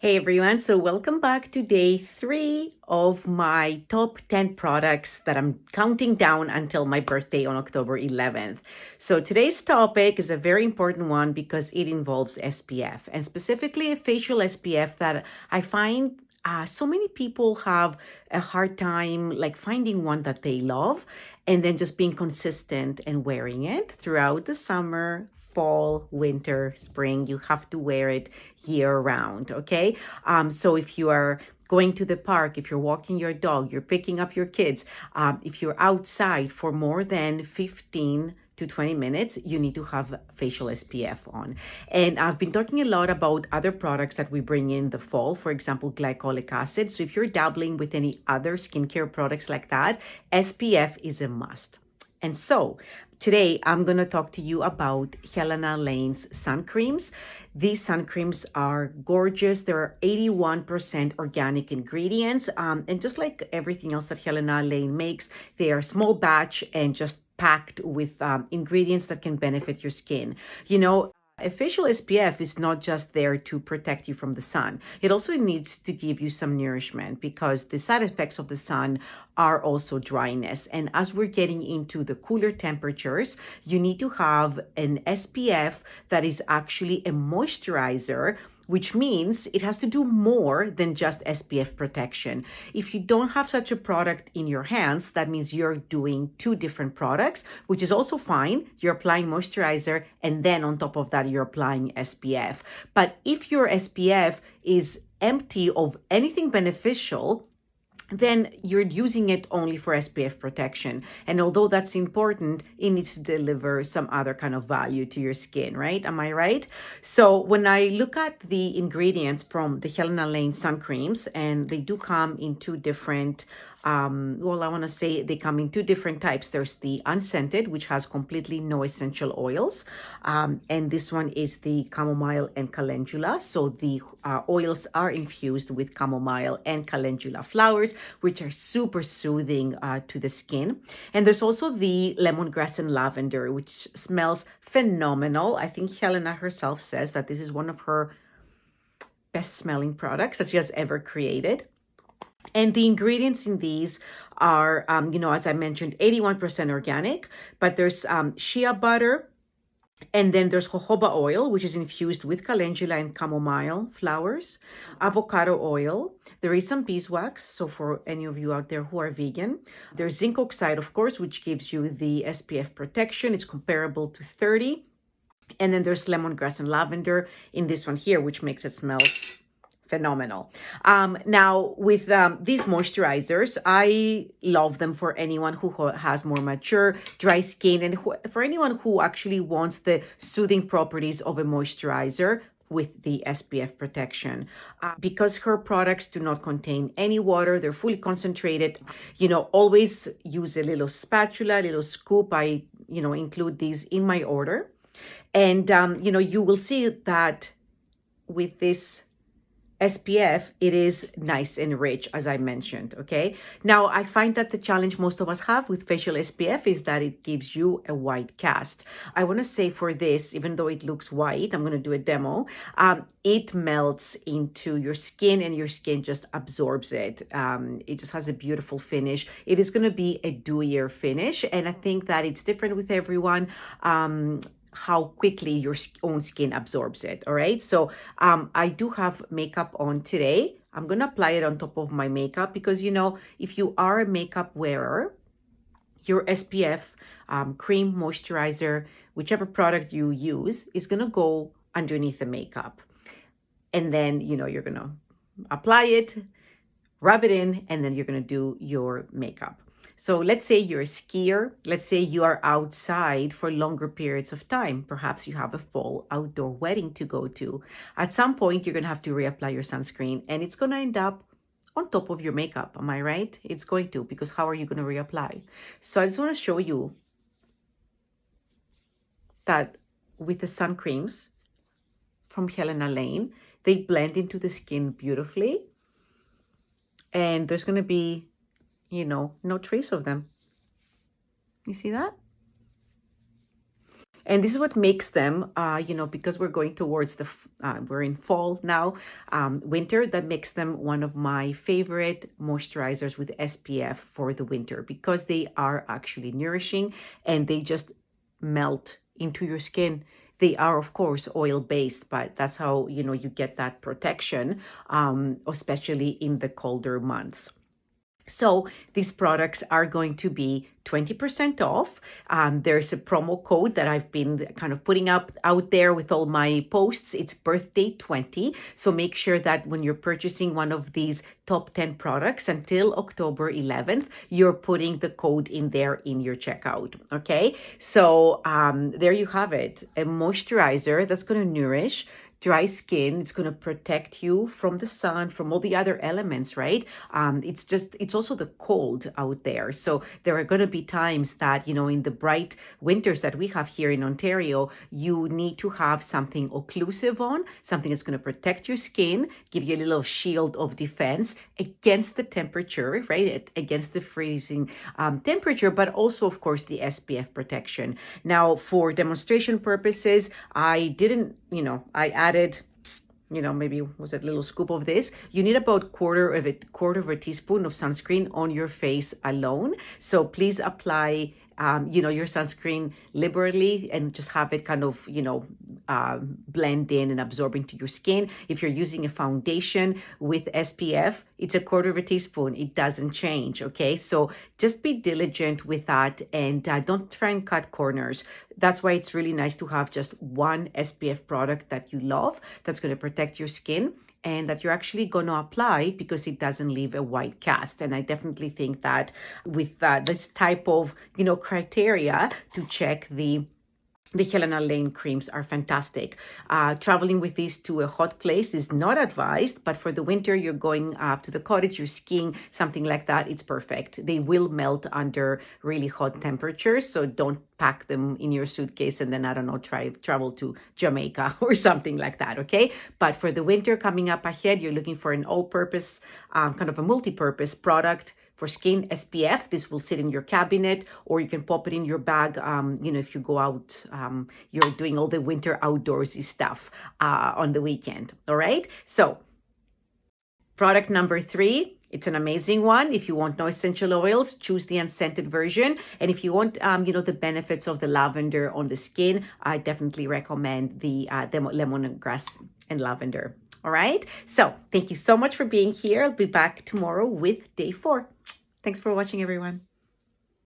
Hey everyone, so welcome back to day 3 of my top 10 products that I'm counting down until my birthday on October 11th. So today's topic is a very important one because it involves SPF, and specifically a facial SPF that I find so many people have a hard time like finding one that they love and then just being consistent and wearing it throughout the summer, fall, winter, spring. You have to wear it year round, okay? So if you are going to the park, if you're walking your dog, you're picking up your kids, if you're outside for more than 15 to 20 minutes, you need to have facial SPF on. And I've been talking a lot about other products that we bring in the fall, for example, glycolic acid. So if you're dabbling with any other skincare products like that, SPF is a must. And so today I'm going to talk to you about Helena Lane's sun creams. These sun creams are gorgeous. There are 81% organic ingredients. And just like everything else that Helena Lane makes, they are small batch and just packed with ingredients that can benefit your skin. A facial SPF is not just there to protect you from the sun. It also needs to give you some nourishment because the side effects of the sun are also dryness. And as we're getting into the cooler temperatures, you need to have an SPF that is actually a moisturizer, which means it has to do more than just SPF protection. If you don't have such a product in your hands, that means you're doing two different products, which is also fine. You're applying moisturizer, and then on top of that, you're applying SPF. But if your SPF is empty of anything beneficial, then you're using it only for SPF protection. And although that's important, it needs to deliver some other kind of value to your skin, right? Am I right? So when I look at the ingredients from the Helena Lane Sun Creams, and they do come in two different I want to say they come in two different types. There's the unscented, which has completely no essential oils. And this one is the chamomile and calendula. So the oils are infused with chamomile and calendula flowers, which are super soothing to the skin. And there's also the lemongrass and lavender, which smells phenomenal. I think Helena herself says that this is one of her best smelling products that she has ever created. And the ingredients in these are, as I mentioned, 81% organic, but there's shea butter, and then there's jojoba oil, which is infused with calendula and chamomile flowers, avocado oil. There is some beeswax, so for any of you out there who are vegan. There's zinc oxide, of course, which gives you the SPF protection. It's comparable to 30. And then there's lemongrass and lavender in this one here, which makes it smell phenomenal. Now, with these moisturizers, I love them for anyone who has more mature, dry skin, and for anyone who actually wants the soothing properties of a moisturizer with the SPF protection. Because her products do not contain any water, they're fully concentrated. Always use a little spatula, a little scoop. I, include these in my order. And, you will see that with this SPF, it is nice and rich, as I mentioned, okay? Now, I find that the challenge most of us have with facial SPF is that it gives you a white cast. I want to say for this, even though it looks white, I'm going to do a demo, it melts into your skin and your skin just absorbs it. It just has a beautiful finish. It is going to be a dewier finish, and I think that it's different with everyone. How quickly your own skin absorbs it. All right. So I do have makeup on today. I'm going to apply it on top of my makeup because, if you are a makeup wearer, your SPF cream, moisturizer, whichever product you use is going to go underneath the makeup. And then, you're going to apply it, rub it in, and then you're going to do your makeup. So let's say you're a skier. Let's say you are outside for longer periods of time. Perhaps you have a fall outdoor wedding to go to. At some point, you're going to have to reapply your sunscreen, and it's going to end up on top of your makeup. Am I right? It's going to, because how are you going to reapply? So I just want to show you that with the sun creams from Helena Lane, they blend into the skin beautifully. And there's going to be no trace of them. You see that? And this is what makes them, because we're going towards we're in fall now, winter, that makes them one of my favorite moisturizers with SPF for the winter, because they are actually nourishing and they just melt into your skin. They are, of course, oil-based, but that's how, you get that protection, especially in the colder months. So these products are going to be 20% off. There's a promo code that I've been kind of putting out there with all my posts. It's birthday 20. So make sure that when you're purchasing one of these top 10 products until October 11th, you're putting the code in there in your checkout. Okay. So there you have it. A moisturizer that's going to nourish dry skin. It's going to protect you from the sun, from all the other elements, right? It's also the cold out there. So there are going to be times that, in the bright winters that we have here in Ontario, you need to have something occlusive on, something that's going to protect your skin, give you a little shield of defense against the temperature, right? Against the freezing temperature, but also, of course, the SPF protection. Now, for demonstration purposes, I didn't, I added, maybe was a little scoop of this. You need about quarter of a teaspoon of sunscreen on your face alone. So please apply your sunscreen liberally and just have it kind of, blend in and absorb into your skin. If you're using a foundation with SPF, it's a quarter of a teaspoon. It doesn't change, okay? So just be diligent with that and don't try and cut corners. That's why it's really nice to have just one SPF product that you love that's going to protect your skin and that you're actually going to apply because it doesn't leave a white cast. And I definitely think that with this type of, criteria to check the Helena Lane creams are fantastic. Traveling with these to a hot place is not advised, but for the winter, you're going up to the cottage, you're skiing, something like that, it's perfect. They will melt under really hot temperatures, so don't pack them in your suitcase and then, I don't know, travel to Jamaica or something like that, okay? But for the winter coming up ahead, you're looking for an all-purpose, kind of a multi-purpose product for skin SPF. This will sit in your cabinet or you can pop it in your bag, if you go out, you're doing all the winter outdoorsy stuff on the weekend, all right? So product number 3, it's an amazing one. If you want no essential oils, choose the unscented version. And if you want, the benefits of the lavender on the skin, I definitely recommend the lemongrass and lavender. All right. So thank you so much for being here. I'll be back tomorrow with day 4. Thanks for watching, everyone.